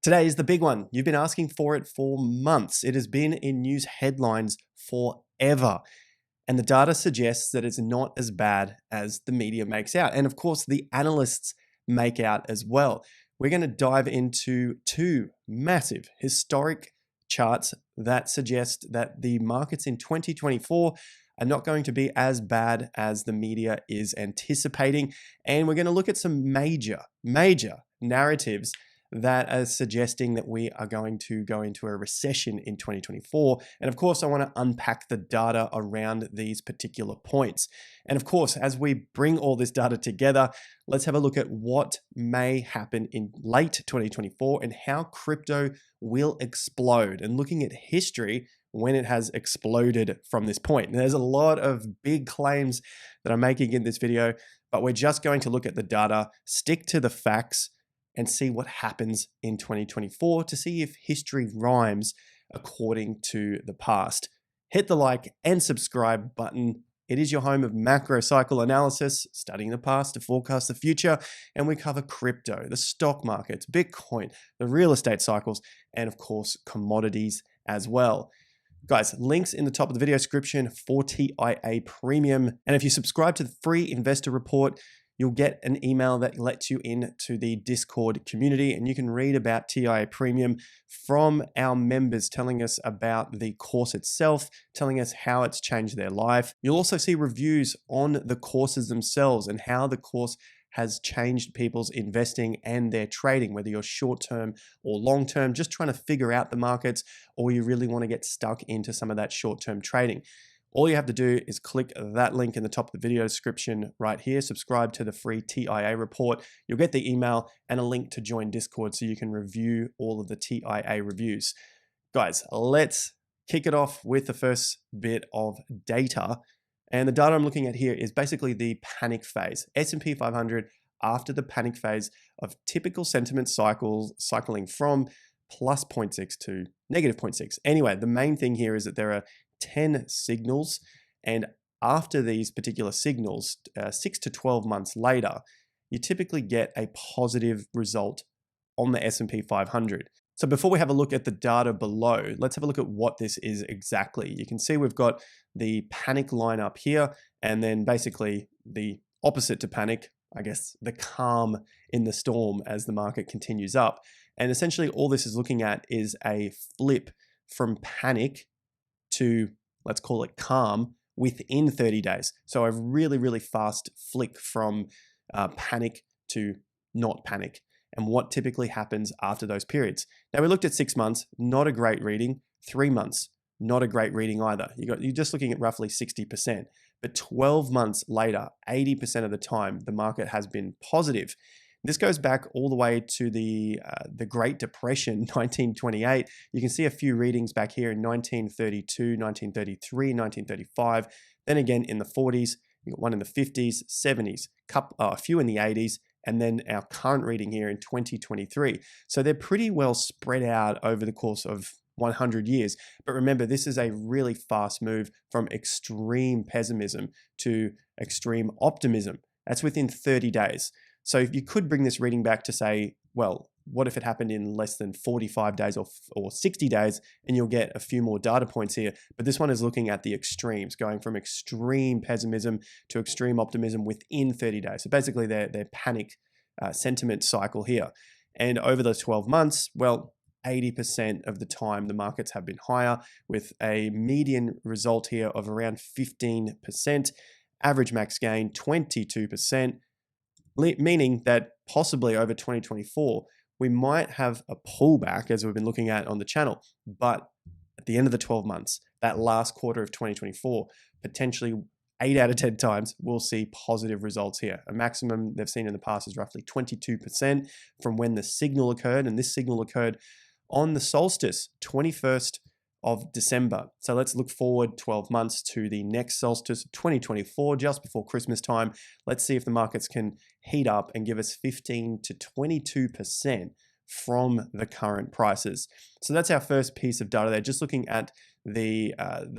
Today is the big one. You've been asking for it for months. It has been in news headlines forever. And the data suggests that it's not as bad as the media makes out. And of course, the analysts make out as well. We're going to dive into two massive historic charts that suggest that the markets in 2024 are not going to be as bad as the media is anticipating. And we're going to look at some major narratives that are suggesting that we are going to go into a recession in 2024. And of course, I want to unpack the data around these particular points. And of course, as we bring all this data together, let's have a look at what may happen in late 2024 and how crypto will explode, and looking at history when it has exploded from this point. And there's a lot of big claims that I'm making in this video, but we're just going to look at the data, stick to the facts, and see what happens in 2024 to see if history rhymes according to the past. Hit the like and subscribe button. It is your home of macro cycle analysis, studying the past to forecast the future, and we cover crypto, the stock markets, Bitcoin, the real estate cycles, and of course, commodities as well. Guys, links in the top of the video description for TIA Premium. And if you subscribe to the free investor report, you'll get an email that lets you into the Discord community, and you can read about TIA Premium from our members telling us about the course itself, telling us how it's changed their life. You'll also see reviews on the courses themselves and how the course has changed people's investing and their trading, whether you're short-term or long-term, just trying to figure out the markets, or you really want to get stuck into some of that short-term trading. All you have to do is click that link in the top of the video description right here, subscribe to the free TIA report. You'll get the email and a link to join Discord so you can review all of the TIA reviews. Guys, let's kick it off with the first bit of data. And the data I'm looking at here is basically the panic phase. S&P 500 after the panic phase of typical sentiment cycling from plus 0.6 to negative 0.6. Anyway, the main thing here is that there are 10 signals, and after these particular signals, 6 to 12 months later, you typically get a positive result on the S&P 500. So before we have a look at the data below, let's have a look at what this is exactly. You can see we've got the panic line up here, and then basically the opposite to panic, I guess, the calm in the storm as the market continues up. And essentially all this is looking at is a flip from panic to, let's call it calm, within 30 days. So a really fast flick from panic to not panic, and what typically happens after those periods. Now we looked at 6 months, not a great reading. 3 months, not a great reading either. You're just looking at roughly 60%. But 12 months later, 80% of the time, the market has been positive. This goes back all the way to the Great Depression, 1928. You can see a few readings back here in 1932, 1933, 1935. Then again in the 40s, you got one in the 50s, 70s, a few in the 80s, and then our current reading here in 2023. So they're pretty well spread out over the course of 100 years. But remember, this is a really fast move from extreme pessimism to extreme optimism. That's within 30 days. So if you could bring this reading back to say, well, what if it happened in less than 45 days or 60 days, and you'll get a few more data points here. But this one is looking at the extremes, going from extreme pessimism to extreme optimism within 30 days. So basically their panic sentiment cycle here. And over those 12 months, well, 80% of the time the markets have been higher, with a median result here of around 15%, average max gain 22%, meaning that possibly over 2024, we might have a pullback as we've been looking at on the channel. But at the end of the 12 months, that last quarter of 2024, potentially 8 out of 10 times, we'll see positive results here. A maximum they've seen in the past is roughly 22% from when the signal occurred. And this signal occurred on the solstice, 21st of December. So let's look forward 12 months to the next solstice, 2024, just before Christmas time. Let's see if the markets can heat up and give us 15 to 22% from the current prices. So that's our first piece of data there, just looking at the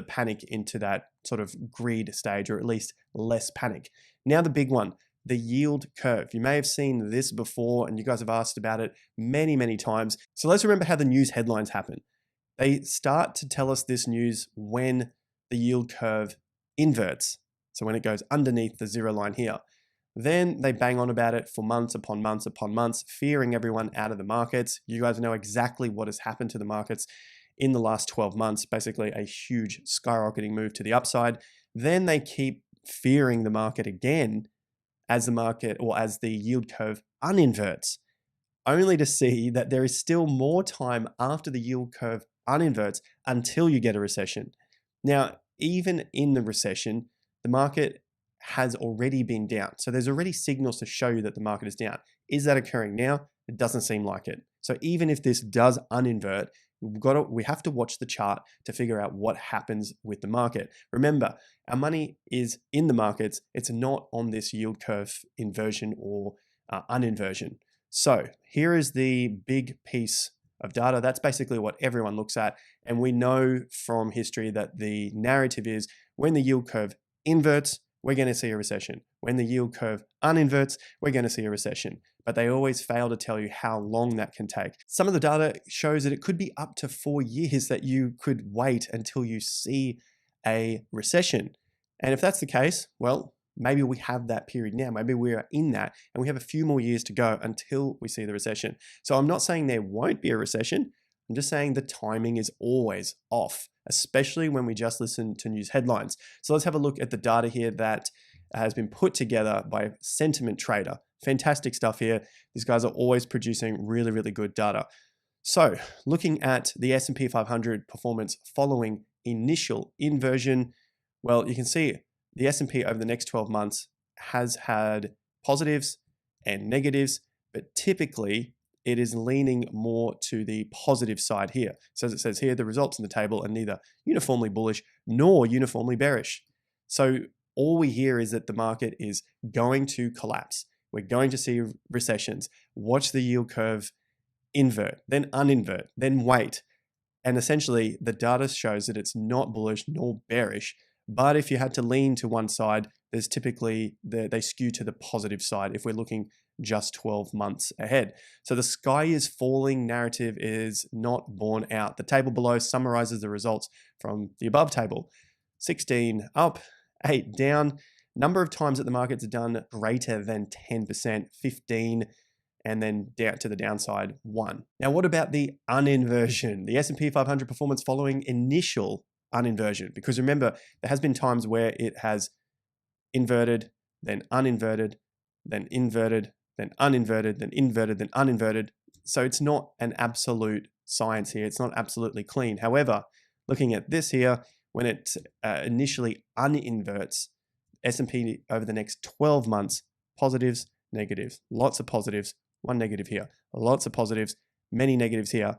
panic into that sort of greed stage, or at least less panic. Now the big one, the yield curve. You may have seen this before and you guys have asked about it many, many times. So let's remember how the news headlines happen. They start to tell us this news when the yield curve inverts. So when it goes underneath the zero line here. Then they bang on about it for months upon months upon months, fearing everyone out of the markets. You guys know exactly what has happened to the markets in the last 12 months, basically a huge skyrocketing move to the upside. Then they keep fearing the market again as the market or as the yield curve uninverts, only to see that there is still more time after the yield curve uninverts until you get a recession. Now, even in the recession, the market has already been down. So there's already signals to show you that the market is down. Is that occurring now? It doesn't seem like it. So even if this does uninvert, we have to watch the chart to figure out what happens with the market. Remember, our money is in the markets. It's not on this yield curve inversion or uninversion. So here is the big piece of data. That's basically what everyone looks at. And we know from history that the narrative is when the yield curve inverts, we're going to see a recession. When the yield curve uninverts, we're going to see a recession. But they always fail to tell you how long that can take. Some of the data shows that it could be up to 4 years that you could wait until you see a recession. And if that's the case, well, maybe we have that period now. Maybe we are in that and we have a few more years to go until we see the recession. So I'm not saying there won't be a recession. I'm just saying the timing is always off, especially when we just listen to news headlines. So let's have a look at the data here that has been put together by Sentiment Trader. Fantastic stuff here. These guys are always producing really, really good data. So looking at the S&P 500 performance following initial inversion, well, you can see the S&P over the next 12 months has had positives and negatives, but typically it is leaning more to the positive side here. So as it says here, the results in the table are neither uniformly bullish nor uniformly bearish. So all we hear is that the market is going to collapse. We're going to see recessions. Watch the yield curve invert, then uninvert, then wait. And essentially the data shows that it's not bullish nor bearish. But if you had to lean to one side, there's typically, they skew to the positive side if we're looking just 12 months ahead. So the sky is falling narrative is not borne out. The table below summarizes the results from the above table. 16 up, 8 down. Number of times that the market's done greater than 10%, 15, and then down to the downside, 1. Now, what about the uninversion? The S&P 500 performance following initial uninversion, because remember, there has been times where it has inverted, then uninverted, then inverted, then uninverted, then inverted, then uninverted. So it's not an absolute science here. It's not absolutely clean. However, looking at this here, when it initially uninverts, S&P over the next 12 months, positives, negatives, lots of positives, 1 negative here, lots of positives, many negatives here,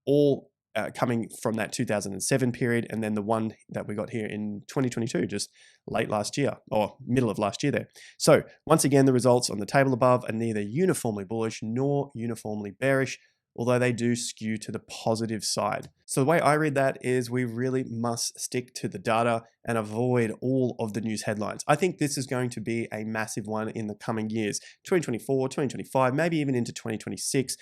all coming from that 2007 period, and then the one that we got here in 2022, just late last year, or middle of last year there. So once again, the results on the table above are neither uniformly bullish nor uniformly bearish, although they do skew to the positive side. So the way I read that is we really must stick to the data and avoid all of the news headlines. I think this is going to be a massive one in the coming years, 2024, 2025, maybe even into 2026.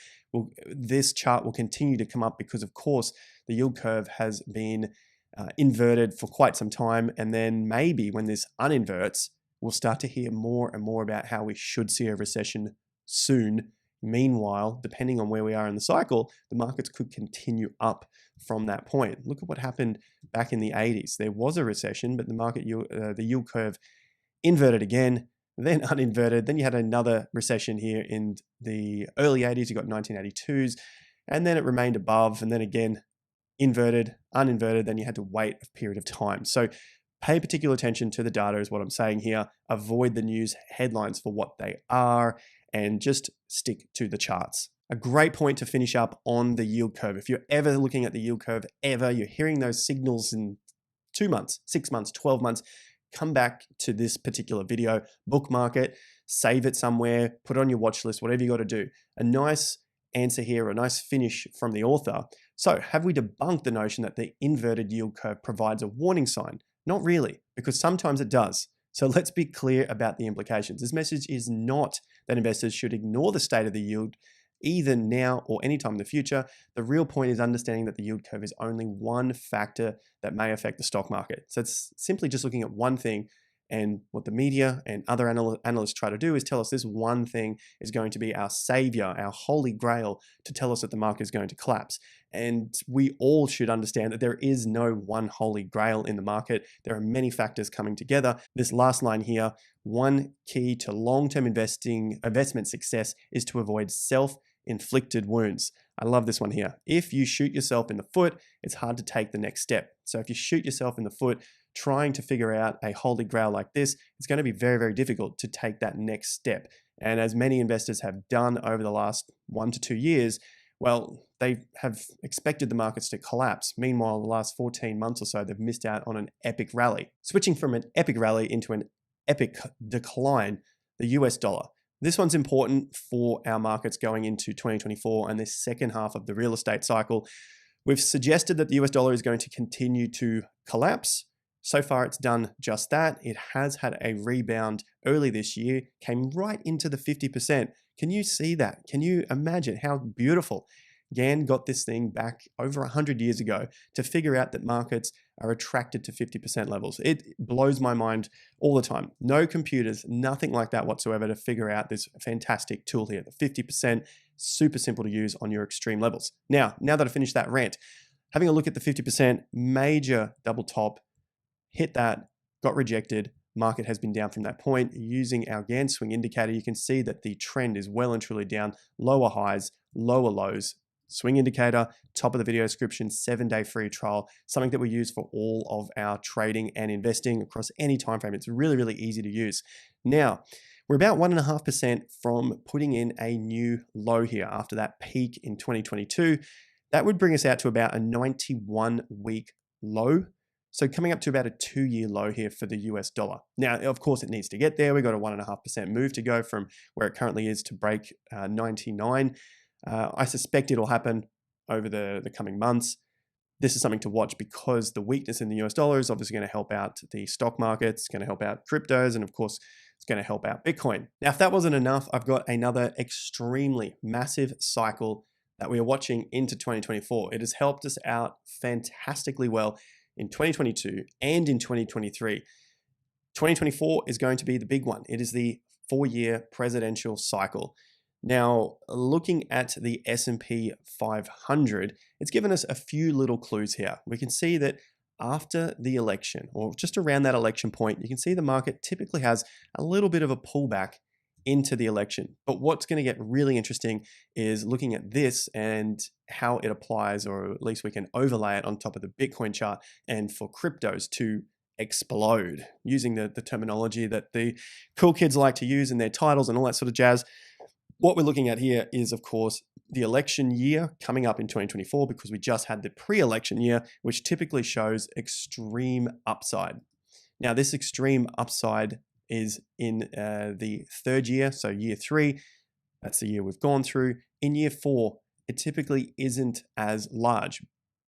This chart will continue to come up because, of course, the yield curve has been inverted for quite some time. And then maybe when this uninverts, we'll start to hear more and more about how we should see a recession soon. Meanwhile, depending on where we are in the cycle, the markets could continue up from that point. Look at what happened back in the 80s. There was a recession, but the yield curve inverted again, then uninverted. Then you had another recession here in the early 80s. You got 1982s, and then it remained above, and then again inverted, uninverted. Then you had to wait a period of time. So pay particular attention to the data is what I'm saying here. Avoid the news headlines for what they are, and just stick to the charts. A great point to finish up on the yield curve. If you're ever looking at the yield curve, you're hearing those signals in 2 months, 6 months, 12 months, come back to this particular video, bookmark it, save it somewhere, put it on your watch list, whatever you got to do. A nice answer here, a nice finish from the author. So have we debunked the notion that the inverted yield curve provides a warning sign? Not really, because sometimes it does. So let's be clear about the implications. This message is not that investors should ignore the state of the yield either now or anytime in the future. The real point is understanding that the yield curve is only one factor that may affect the stock market. So it's simply just looking at one thing, and what the media and other analysts try to do is tell us this one thing is going to be our savior, our holy grail to tell us that the market is going to collapse. And we all should understand that there is no one holy grail in the market. There are many factors coming together. This last line here, one key to long-term investment success is to avoid self-inflicted wounds. I love this one here. If you shoot yourself in the foot, it's hard to take the next step. So if you shoot yourself in the foot, trying to figure out a holy grail like this, it's going to be very, very difficult to take that next step. And as many investors have done over the last 1 to 2 years, well, they have expected the markets to collapse. Meanwhile, the last 14 months or so, they've missed out on an epic rally. Switching from an epic rally into an epic decline, the US dollar. This one's important for our markets going into 2024 and this second half of the real estate cycle. We've suggested that the US dollar is going to continue to collapse. So far, it's done just that. It has had a rebound early this year, came right into the 50%. Can you see that? Can you imagine how beautiful? Gann got this thing back over 100 years ago to figure out that markets are attracted to 50% levels. It blows my mind all the time. No computers, nothing like that whatsoever to figure out this fantastic tool here. The 50%, super simple to use on your extreme levels. Now that I finished that rant, having a look at the 50%, major double top, hit that, got rejected. Market has been down from that point. Using our Gann swing indicator, you can see that the trend is well and truly down. Lower highs, lower lows. Swing indicator, top of the video description, 7-day free trial, something that we use for all of our trading and investing across any time frame. It's really, really easy to use. Now, we're about 1.5% from putting in a new low here after that peak in 2022. That would bring us out to about a 91-week low. So coming up to about a 2-year low here for the US dollar. Now, of course, it needs to get there. We've got a 1.5% move to go from where it currently is to break 99. I suspect it'll happen over the coming months. This is something to watch because the weakness in the US dollar is obviously going to help out the stock markets, going to help out cryptos, and of course, it's going to help out Bitcoin. Now, if that wasn't enough, I've got another extremely massive cycle that we are watching into 2024. It has helped us out fantastically well in 2022 and in 2023. 2024 is going to be the big one. It is the 4-year presidential cycle. Now, looking at the S&P 500, it's given us a few little clues here. We can see that after the election, or just around that election point, you can see the market typically has a little bit of a pullback into the election. But what's going to get really interesting is looking at this and how it applies, or at least we can overlay it on top of the Bitcoin chart and for cryptos to explode, using the terminology that the cool kids like to use in their titles and all that sort of jazz. What we're looking at here is, of course, the election year coming up in 2024, because we just had the pre-election year, which typically shows extreme upside. Now, this extreme upside is in the 3rd year, so year 3, that's the year we've gone through. In year 4, it typically isn't as large,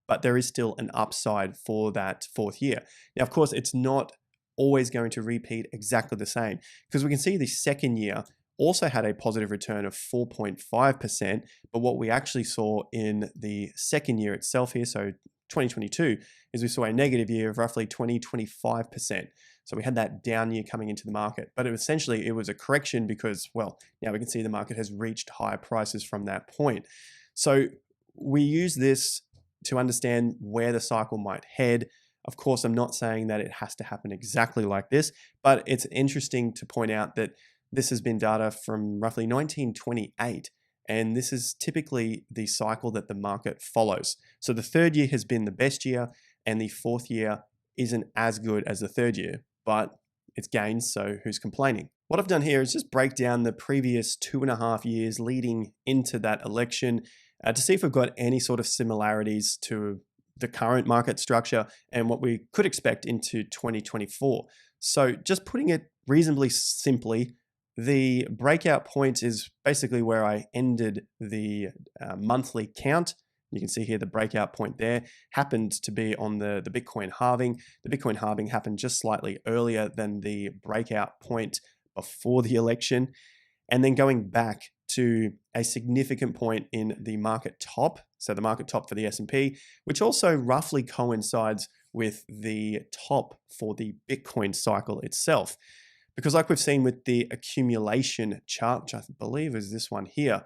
but there is still an upside for that 4th year. Now, of course, it's not always going to repeat exactly the same, because we can see the 2nd year also had a positive return of 4.5%, but what we actually saw in the 2nd year itself here, so 2022, is we saw a negative year of roughly 25%. So we had that down year coming into the market, but it was a correction because, well, now we can see the market has reached higher prices from that point. So we use this to understand where the cycle might head. Of course, I'm not saying that it has to happen exactly like this, but it's interesting to point out that this has been data from roughly 1928, and this is typically the cycle that the market follows. So the 3rd year has been the best year, and the 4th year isn't as good as the 3rd year, but it's gains, so who's complaining? What I've done here is just break down the previous 2.5 years leading into that election to see if we've got any sort of similarities to the current market structure and what we could expect into 2024. So just putting it reasonably simply, the breakout point is basically where I ended the monthly count You can see here the breakout point there happened to be on the Bitcoin halving. The Bitcoin halving happened just slightly earlier than the breakout point before the election. And then going back to a significant point in the market top, so the market top for the S&P, which also roughly coincides with the top for the Bitcoin cycle itself. Because like we've seen with the accumulation chart, which I believe is this one here,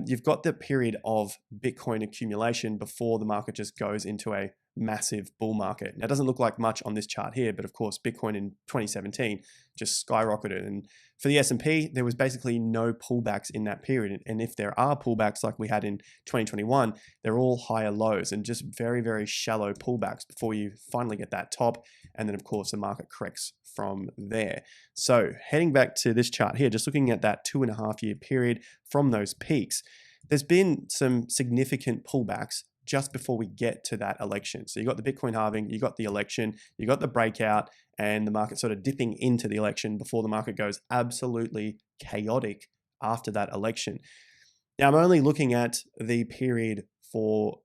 you've got the period of Bitcoin accumulation before the market just goes into a massive bull market. Now, it doesn't look like much on this chart here, but of course, Bitcoin in 2017 just skyrocketed. And for the S&P, there was basically no pullbacks in that period. And if there are pullbacks like we had in 2021, they're all higher lows and just very, very shallow pullbacks before you finally get that top. And then, of course, the market corrects from there. So heading back to this chart here, just looking at that 2.5 year period from those peaks, there's been some significant pullbacks just before we get to that election. So you got the Bitcoin halving, you got the election, you got the breakout, and the market sort of dipping into the election before the market goes absolutely chaotic after that election. Now, I'm only looking at the period for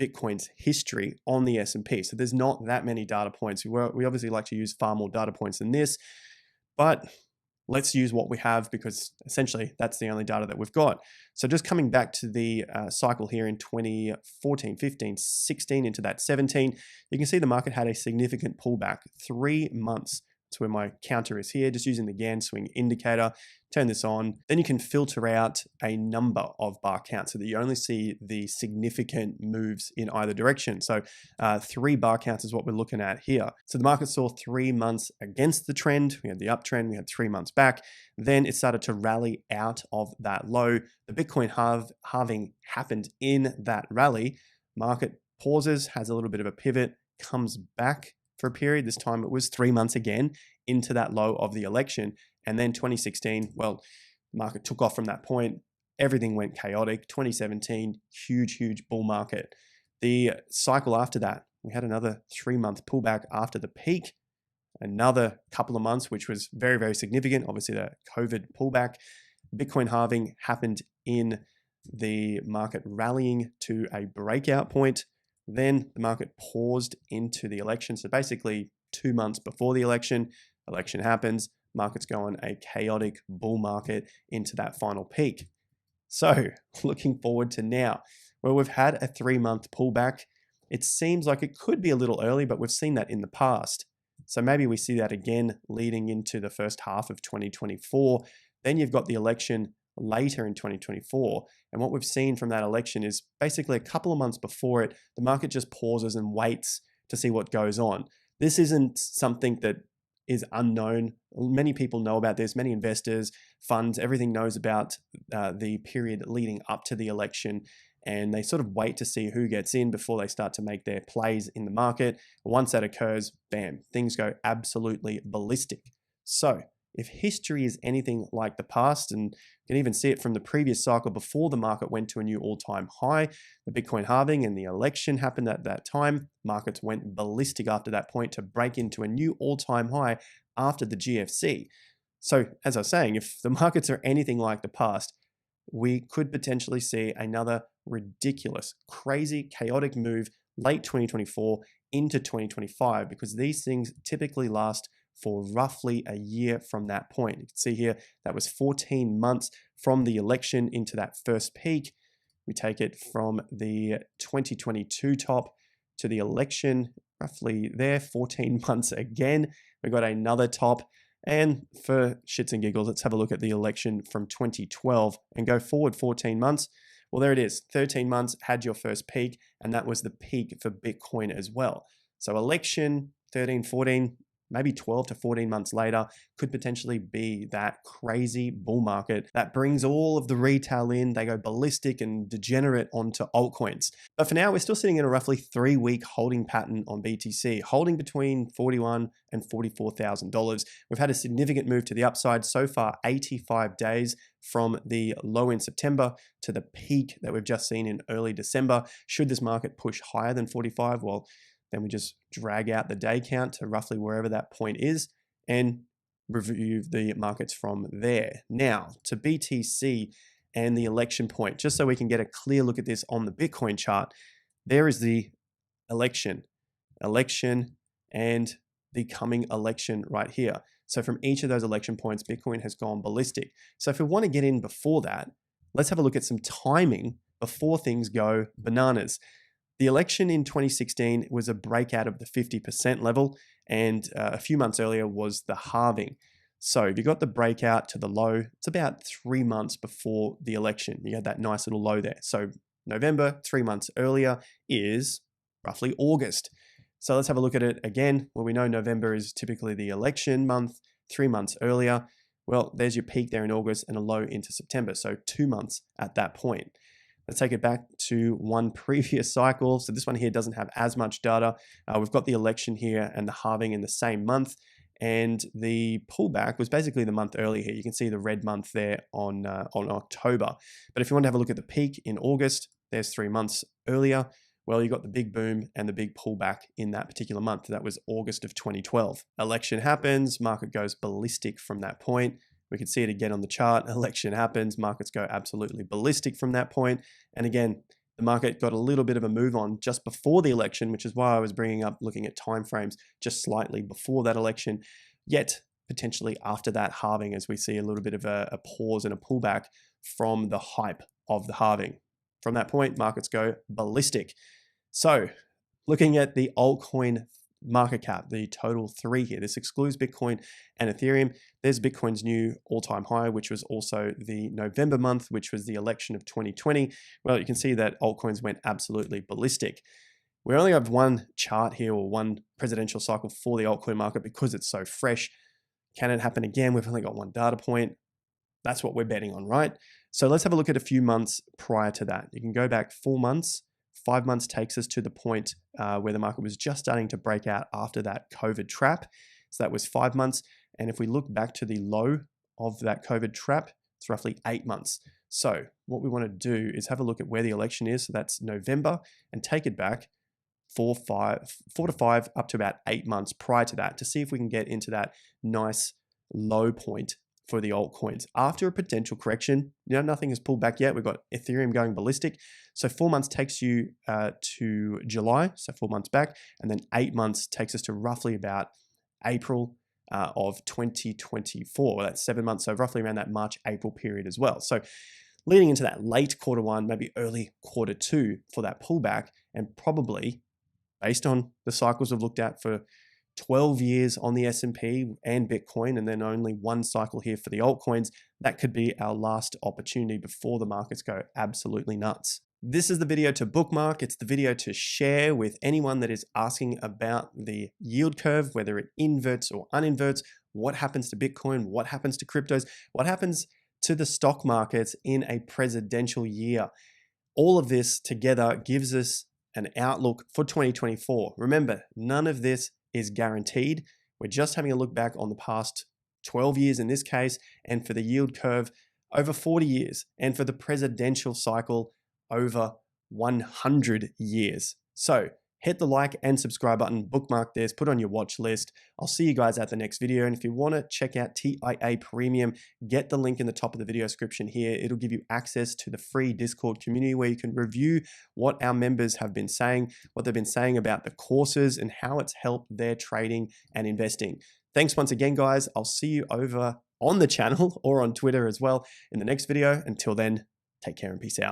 Bitcoin's history on the S&P. So there's not that many data points. We obviously like to use far more data points than this, but let's use what we have because essentially that's the only data that we've got. So just coming back to the cycle here in 2014, 15, 16 into that 17, you can see the market had a significant pullback, 3 months. That's where my counter is here, just using the Gann swing indicator. Turn this on. Then you can filter out a number of bar counts so that you only see the significant moves in either direction. So 3 bar counts is what we're looking at here. So the market saw 3 months against the trend. We had the uptrend. We had 3 months back. Then it started to rally out of that low. The Bitcoin halving happened in that rally. Market pauses, has a little bit of a pivot, comes back for a period. This time it was 3 months again into that low of the election. And then 2016, well, the market took off from that point. Everything went chaotic. 2017, huge bull market. The cycle after that, we had another 3-month pullback after the peak, another couple of months, which was very, very significant. Obviously, the COVID pullback. Bitcoin halving happened in the market rallying to a breakout point. Then the market paused into the election. So basically 2 months before the election happens, markets go on a chaotic bull market into that final peak. So looking forward to now, where we've had a 3-month pullback, it seems like it could be a little early, but we've seen that in the past. So maybe we see that again leading into the first half of 2024. Then you've got the election later in 2024. And what we've seen from that election is basically a couple of months before it, the market just pauses and waits to see what goes on. This isn't something that is unknown. Many people know about this, many investors, funds, everything knows about the period leading up to the election. And they sort of wait to see who gets in before they start to make their plays in the market. Once that occurs, bam, things go absolutely ballistic. So if history is anything like the past, and you can even see it from the previous cycle before the market went to a new all-time high, the Bitcoin halving and the election happened at that time, markets went ballistic after that point to break into a new all-time high after the GFC. So as I was saying, if the markets are anything like the past, we could potentially see another ridiculous, crazy, chaotic move late 2024 into 2025 because these things typically last for roughly a year from that point. You can see here that was 14 months from the election into that first peak. We take it from the 2022 top to the election, roughly there, 14 months again. We got another top. And for shits and giggles, let's have a look at the election from 2012 and go forward 14 months. Well, there it is. 13 months had your first peak, and that was the peak for Bitcoin as well. So election, 13, 14, maybe 12 to 14 months later could potentially be that crazy bull market that brings all of the retail in. They go ballistic and degenerate onto altcoins. But for now, we're still sitting in a roughly 3-week holding pattern on BTC, holding between $41,000 and $44,000. We've had a significant move to the upside so far, 85 days from the low in September to the peak that we've just seen in early December. Should this market push higher than 45? Well, then we just drag out the day count to roughly wherever that point is and review the markets from there. Now, to BTC and the election point, just so we can get a clear look at this on the Bitcoin chart. There is the election, and the coming election right here. So from each of those election points, Bitcoin has gone ballistic. So if we want to get in before that, let's have a look at some timing before things go bananas. The election in 2016 was a breakout of the 50% level, and a few months earlier was the halving. So if you got the breakout to the low, it's about 3 months before the election. You had that nice little low there. So November, 3 months earlier, is roughly August. So let's have a look at it again. Well, we know November is typically the election month, 3 months earlier. Well, there's your peak there in August and a low into September. So 2 months at that point. Let's take it back to one previous cycle. So this one here doesn't have as much data. We've got the election here and the halving in the same month. And the pullback was basically the month earlier here. You can see the red month there on October. But if you want to have a look at the peak in August, there's 3 months earlier. Well, you got the big boom and the big pullback in that particular month. That was August of 2012. Election happens, market goes ballistic from that point. We can see it again on the chart. Election happens, markets go absolutely ballistic from that point. And again, the market got a little bit of a move on just before the election, which is why I was bringing up looking at timeframes just slightly before that election, yet potentially after that halving, as we see a little bit of a pause and a pullback from the hype of the halving. From that point, markets go ballistic. So looking at the altcoin market cap, the total 3 here, this excludes Bitcoin and Ethereum. There's Bitcoin's new all-time high, which was also the November month, which was the election of 2020. Well, you can see that altcoins went absolutely ballistic. We only have one chart here, or one presidential cycle for the altcoin market because it's so fresh. Can it happen again? We've only got one data point. That's what we're betting on, right? So let's have a look at a few months prior to that. You can go back 4 months. 5 months takes us to the point where the market was just starting to break out after that COVID trap. So that was 5 months. And if we look back to the low of that COVID trap, it's roughly 8 months. So what we want to do is have a look at where the election is. So that's November, and take it back 4 to 5 up to about 8 months prior to that to see if we can get into that nice low point for the altcoins. After a potential correction, nothing has pulled back yet. We've got Ethereum going ballistic. So 4 months takes you to July, so 4 months back, and then 8 months takes us to roughly about April of 2024. That's 7 months, so roughly around that March-April period as well. So leading into that late Q1, maybe early Q2 for that pullback, and probably based on the cycles we've looked at for 12 years on the S&P and Bitcoin, and then only one cycle here for the altcoins, that could be our last opportunity before the markets go absolutely nuts. This is the video to bookmark. It's the video to share with anyone that is asking about the yield curve, whether it inverts or uninverts, what happens to Bitcoin, what happens to cryptos, what happens to the stock markets in a presidential year. All of this together gives us an outlook for 2024. Remember, none of this is guaranteed. We're just having a look back on the past 12 years in this case, and for the yield curve over 40 years, and for the presidential cycle over 100 years. So hit the like and subscribe button, bookmark this, put on your watch list. I'll see you guys at the next video. And if you want to check out TIA Premium, get the link in the top of the video description here. It'll give you access to the free Discord community where you can review what our members have been saying, what they've been saying about the courses and how it's helped their trading and investing. Thanks once again, guys. I'll see you over on the channel or on Twitter as well in the next video. Until then, take care and peace out.